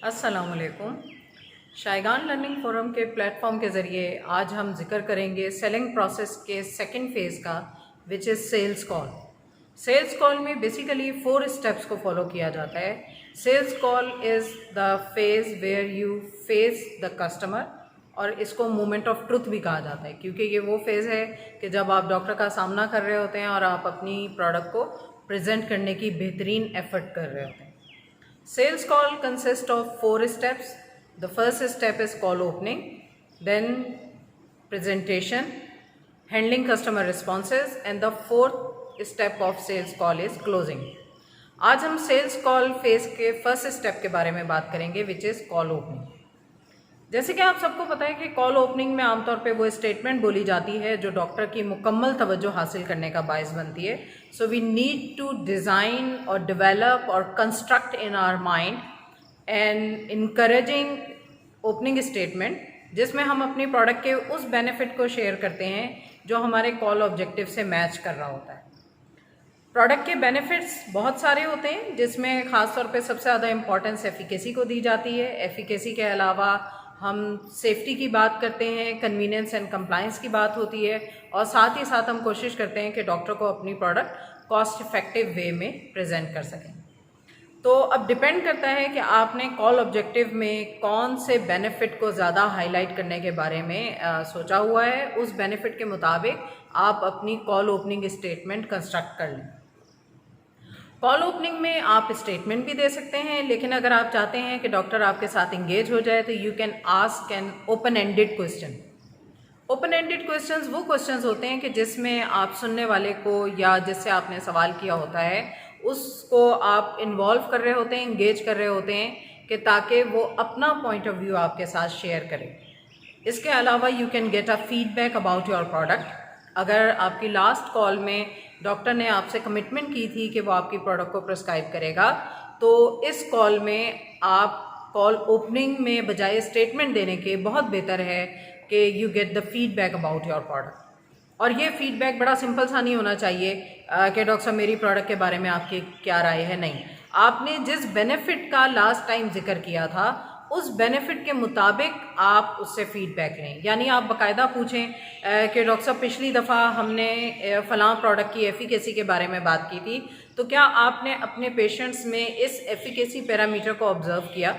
अस्सलामुअलैकुम। Shaygan learning forum के platform के ज़रिए आज हम जिक्र करेंगे सेलिंग प्रोसेस के सेकंड फेज़ का, which is sales call. Sales call में बेसिकली 4 स्टेप्स को फॉलो किया जाता है। Sales call is the phase where you face the customer, और इसको मोमेंट ऑफ ट्रुथ भी कहा जाता है, क्योंकि ये वो फेज़ है कि जब आप डॉक्टर का सामना कर रहे होते हैं और आप अपनी प्रोडक्ट को प्रेजेंट करने की बेहतरीन एफर्ट कर रहे होते हैं। Sales call consists of 4 steps. The first step is call opening, then presentation, handling customer responses, and the fourth step of sales call is closing. आज हम सेल्स कॉल फेज के फर्स्ट स्टेप के बारे में बात करेंगे, विच इज़ कॉल ओपनिंग। जैसे कि आप सबको पता है कि कॉल ओपनिंग में आमतौर पे वो स्टेटमेंट बोली जाती है जो डॉक्टर की मुकम्मल तवज्जो हासिल करने का बायस बनती है। So we need to design और डेवलप और construct in our mind and encouraging opening statement, जिसमें हम अपनी प्रोडक्ट के उस बेनिफिट को शेयर करते हैं जो हमारे कॉल ऑब्जेक्टिव से मैच कर रहा होता है। प्रोडक्ट के बेनिफिट्स बहुत सारे होते हैं, जिसमें ख़ास तौर पे सबसे ज़्यादा इम्पॉर्टेंस एफिकेसी को दी जाती है। एफिकेसी के अलावा हम सेफ्टी की बात करते हैं, कन्वीनियंस एंड कंप्लायंस की बात होती है, और साथ ही साथ हम कोशिश करते हैं कि डॉक्टर को अपनी प्रोडक्ट कॉस्ट इफेक्टिव वे में प्रेजेंट कर सकें। तो अब डिपेंड करता है कि आपने कॉल ऑब्जेक्टिव में कौन से बेनिफिट को ज़्यादा हाईलाइट करने के बारे में सोचा हुआ है। उस बेनिफिट के मुताबिक आप अपनी कॉल ओपनिंग स्टेटमेंट कंस्ट्रक्ट कर लें। कॉल ओपनिंग में आप स्टेटमेंट भी दे सकते हैं, लेकिन अगर आप चाहते हैं कि डॉक्टर आपके साथ इंगेज हो जाए तो you can ask an open ended question. Open ended questions वो क्वेश्चंस होते हैं कि जिसमें आप सुनने वाले को या जिससे आपने सवाल किया होता है उसको आप इन्वॉल्व कर रहे होते हैं, इंगेज कर रहे होते हैं, कि ताकि वो अपना पॉइंट ऑफ व्यू आपके साथ शेयर करें। इसके अलावा you can get a feedback about your product. अगर आपकी लास्ट कॉल में डॉक्टर ने आपसे कमिटमेंट की थी कि वो आपकी प्रोडक्ट को प्रिस्क्राइब करेगा, तो इस कॉल में आप कॉल ओपनिंग में बजाय स्टेटमेंट देने के बहुत बेहतर है कि you get the feedback about your product. और ये फीडबैक बड़ा सिंपल सा नहीं होना चाहिए कि डॉक्टर साहब मेरी प्रोडक्ट के बारे में आपकी क्या राय है। नहीं, आपने जिस बेनिफिट का लास्ट टाइम जिक्र किया था उस बेनिफिट के मुताबिक आप उससे फीडबैक लें। यानी आप बाकायदा पूछें कि डॉक्टर साहब पिछली दफ़ा हमने फ़लाँ प्रोडक्ट की एफिकेसी के बारे में बात की थी, तो क्या आपने अपने पेशेंट्स में इस एफिकेसी पैरामीटर को ऑब्ज़र्व किया।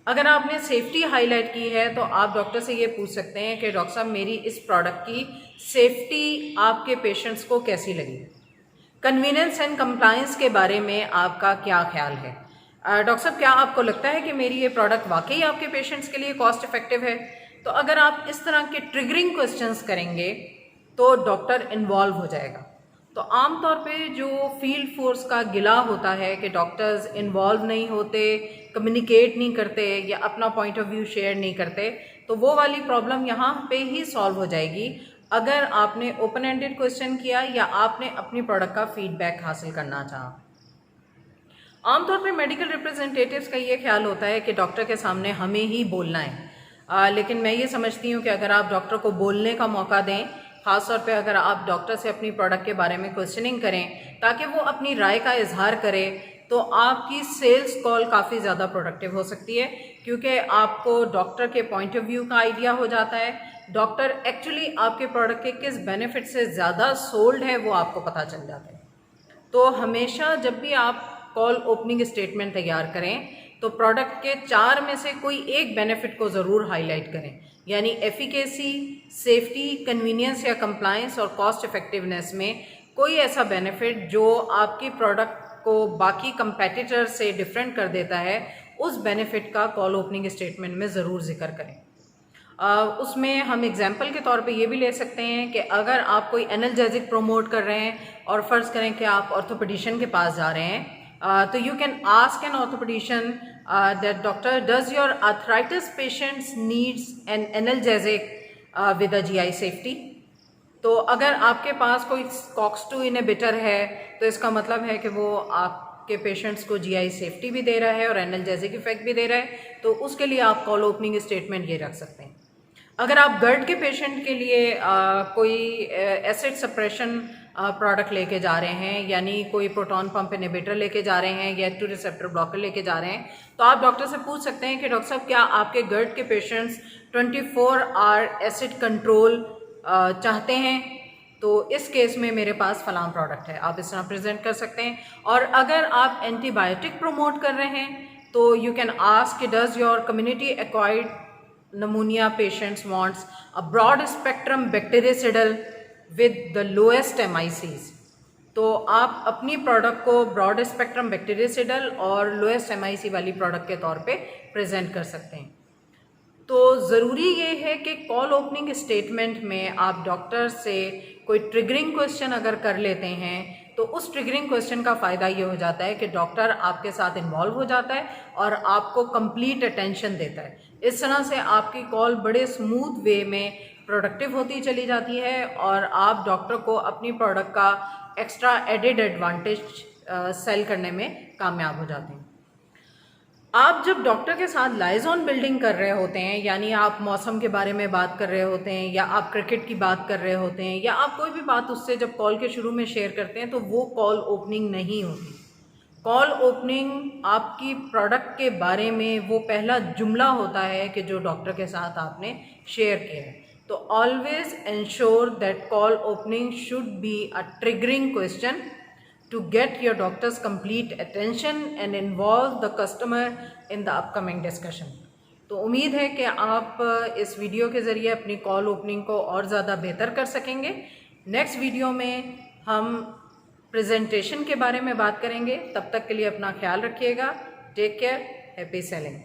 अगर आपने सेफ्टी हाईलाइट की है तो आप डॉक्टर से ये पूछ सकते हैं कि डॉक्टर साहब मेरी इस प्रोडक्ट की सेफ्टी आपके पेशेंट्स को कैसी लगी। कन्वीनियंस एंड कंप्लायंस के बारे में आपका क्या ख्याल है। डॉक्टर साहब क्या आपको लगता है कि मेरी ये प्रोडक्ट वाकई आपके पेशेंट्स के लिए कॉस्ट इफेक्टिव है। तो अगर आप इस तरह के ट्रिगरिंग क्वेश्चंस करेंगे तो डॉक्टर इन्वॉल्व हो जाएगा। तो आमतौर पे जो फील्ड फोर्स का गिला होता है कि डॉक्टर्स इन्वॉल्व नहीं होते, कम्युनिकेट नहीं करते या अपना पॉइंट ऑफ व्यू शेयर नहीं करते, तो वो वाली प्रॉब्लम यहाँ पे ही सॉल्व हो जाएगी अगर आपने ओपन एंडेड क्वेश्चन किया या आपने अपनी प्रोडक्ट का फीडबैक हासिल करना चाहा। आमतौर पर मेडिकल रिप्रेजेंटेटिव्स का ये ख्याल होता है कि डॉक्टर के सामने हमें ही बोलना है, लेकिन मैं ये समझती हूँ कि अगर आप डॉक्टर को बोलने का मौका दें, ख़ासतौर पे अगर आप डॉक्टर से अपनी प्रोडक्ट के बारे में क्वेश्चनिंग करें ताकि वो अपनी राय का इजहार करे, तो आपकी सेल्स कॉल काफ़ी ज़्यादा प्रोडक्टिव हो सकती है, क्योंकि आपको डॉक्टर के पॉइंट ऑफ व्यू का आइडिया हो जाता है। डॉक्टर एक्चुअली आपके प्रोडक्ट के किस बेनिफिट से ज़्यादा सोल्ड है वो आपको पता चल जाता है। तो हमेशा जब भी आप कॉल ओपनिंग स्टेटमेंट तैयार करें तो प्रोडक्ट के 4 में से कोई एक बेनिफिट को ज़रूर हाईलाइट करें, यानी एफिकेसी, सेफ्टी, कन्वीनियंस या कंप्लायंस और कॉस्ट इफेक्टिवनेस में कोई ऐसा बेनिफिट जो आपकी प्रोडक्ट को बाकी कंपेटिटर से डिफरेंट कर देता है, उस बेनिफिट का कॉल ओपनिंग स्टेटमेंट में ज़रूर जिक्र करें। उसमें हम एग्जाम्पल के तौर पे ये भी ले सकते हैं कि अगर आप कोई एनाल्जेसिक प्रमोट कर रहे हैं और फ़र्ज़ करें कि आप ऑर्थोपेडिशियन के पास जा रहे हैं, तो you can ask an orthopaedician that doctor does your arthritis patients needs an analgesic with a GI safety. तो अगर आपके पास कोई COX-2 इनहिबिटर है तो इसका मतलब है कि वो आपके पेशेंट्स को जीआई सेफ्टी भी दे रहा है और एनाल्जेसिक इफेक्ट भी दे रहा है, तो उसके लिए आप कॉल ओपनिंग स्टेटमेंट ये रख सकते हैं। अगर आप GERD के पेशेंट के लिए कोई एसिड सप्रेशन प्रोडक्ट लेके जा रहे हैं, यानी कोई प्रोटॉन पंप इनहिबिटर लेके जा रहे हैं या H2 रिसेप्टर ब्लॉकर लेके जा रहे हैं, तो आप डॉक्टर से पूछ सकते हैं कि डॉक्टर साहब क्या आपके GERD के पेशेंट्स 24 आवर एसिड कंट्रोल चाहते हैं, तो इस केस में मेरे पास फलां प्रोडक्ट है, आप इस तरह प्रेजेंट कर सकते हैं। और अगर आप एंटीबायोटिक प्रमोट कर रहे हैं तो you can ask does your community acquired pneumonia patients wants a broad spectrum bactericidal with the lowest MICs। तो आप अपनी प्रोडक्ट को ब्रॉड स्पेक्ट्रम बैक्टीरियसिडल और लोएस्ट MIC वाली प्रोडक्ट के तौर पे प्रेजेंट कर सकते हैं। तो ज़रूरी ये है कि कॉल ओपनिंग स्टेटमेंट में आप डॉक्टर से कोई ट्रिगरिंग क्वेश्चन अगर कर लेते हैं तो उस ट्रिगरिंग क्वेश्चन का फ़ायदा ये हो जाता है कि डॉक्टर आपके साथ इन्वॉल्व हो जाता है और आपको कंप्लीट अटेंशन देता है। इस तरह से आपकी कॉल बड़े स्मूथ वे में प्रोडक्टिव होती चली जाती है और आप डॉक्टर को अपनी प्रोडक्ट का एक्स्ट्रा एडेड एडवांटेज सेल करने में कामयाब हो जाते हैं। आप जब डॉक्टर के साथ लाइजॉन बिल्डिंग कर रहे होते हैं, यानी आप मौसम के बारे में बात कर रहे होते हैं या आप क्रिकेट की बात कर रहे होते हैं या आप कोई भी बात उससे जब कॉल के शुरू में शेयर करते हैं, तो वो कॉल ओपनिंग नहीं होती। कॉल ओपनिंग आपकी प्रोडक्ट के बारे में वो पहला जुमला होता है कि जो डॉक्टर के साथ आपने शेयर किया है। तो always ensure that call opening should be a triggering question to get your doctor's complete attention and involve the customer in the upcoming discussion। तो उम्मीद है कि आप इस वीडियो के ज़रिए अपनी कॉल ओपनिंग को और ज़्यादा बेहतर कर सकेंगे। नेक्स्ट वीडियो में हम प्रेजेंटेशन के बारे में बात करेंगे। तब तक के लिए अपना ख्याल रखिएगा। Take care, happy selling.